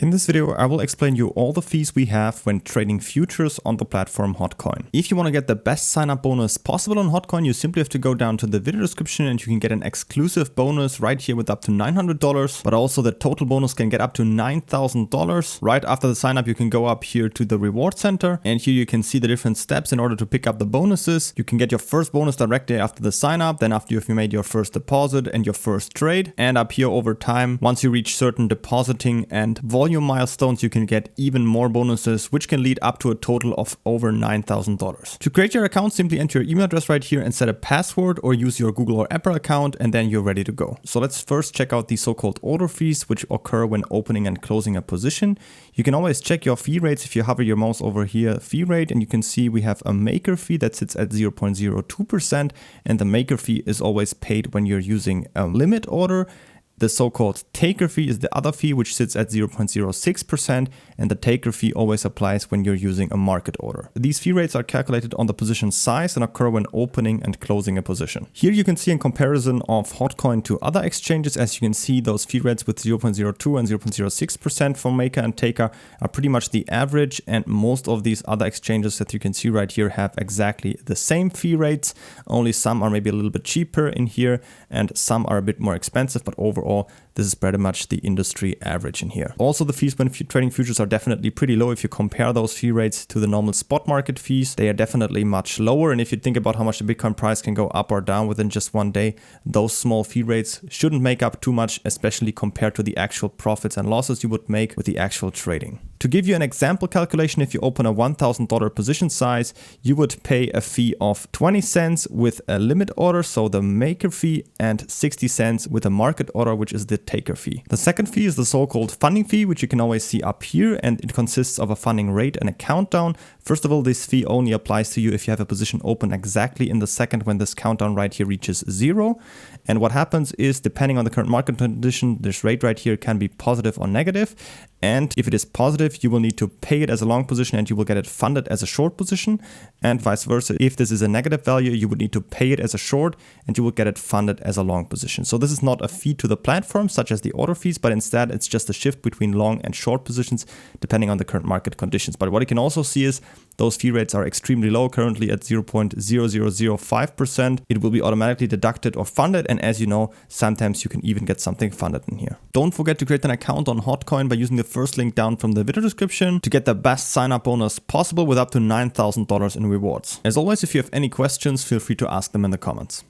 In this video, I will explain you all the fees we have when trading futures on the platform Hotcoin. If you want to get the best sign-up bonus possible on Hotcoin, you simply have to go down to the video description and you can get an exclusive bonus right here with up to $900, but also the total bonus can get up to $9,000. Right after the sign-up, you can go up here to the reward center and here you can see the different steps in order to pick up the bonuses. You can get your first bonus directly after the sign-up, then after you've made your first deposit and your first trade, and up here over time, once you reach certain depositing and volume milestones, you can get even more bonuses, which can lead up to a total of over $9,000. To create your account, simply enter your email address right here and set a password or use your Google or Apple account, and then you're ready to go. So let's first check out the so-called order fees, which occur when opening and closing a position. You can always check your fee rates if you hover your mouse over here, fee rate, and you can see we have a maker fee that sits at 0.02%, and the maker fee is always paid when you're using a limit order. The so-called taker fee is the other fee, which sits at 0.06%, and the taker fee always applies when you're using a market order. These fee rates are calculated on the position size and occur when opening and closing a position. Here you can see in comparison of Hotcoin to other exchanges, as you can see those fee rates with 0.02 and 0.06% for maker and taker are pretty much the average, and most of these other exchanges that you can see right here have exactly the same fee rates. Only some are maybe a little bit cheaper in here and some are a bit more expensive, but overall this is pretty much the industry average in here. Also, the fees when trading futures are definitely pretty low. If you compare those fee rates to the normal spot market fees, they are definitely much lower. And if you think about how much the Bitcoin price can go up or down within just one day, those small fee rates shouldn't make up too much, especially compared to the actual profits and losses you would make with the actual trading. To give you an example calculation, if you open a $1,000 position size, you would pay a fee of 20 cents with a limit order, so the maker fee, and 60 cents with a market order, which is the taker fee. The second fee is the so-called funding fee, which you can always see up here, and it consists of a funding rate and a countdown. First of all, this fee only applies to you if you have a position open exactly in the second when this countdown right here reaches 0. And what happens is, depending on the current market condition, this rate right here can be positive or negative. And if it is positive, you will need to pay it as a long position and you will get it funded as a short position, and vice versa. If this is a negative value, you would need to pay it as a short and you will get it funded as a long position. So this is not a fee to the platform such as the order fees, but instead it's just a shift between long and short positions depending on the current market conditions. But what you can also see is those fee rates are extremely low, currently at 0.0005%. It will be automatically deducted or funded, and as you know, sometimes you can even get something funded in here. Don't forget to create an account on Hotcoin by using the first link down from the video description to get the best sign-up bonus possible with up to $9,000 in rewards. As always, if you have any questions, feel free to ask them in the comments.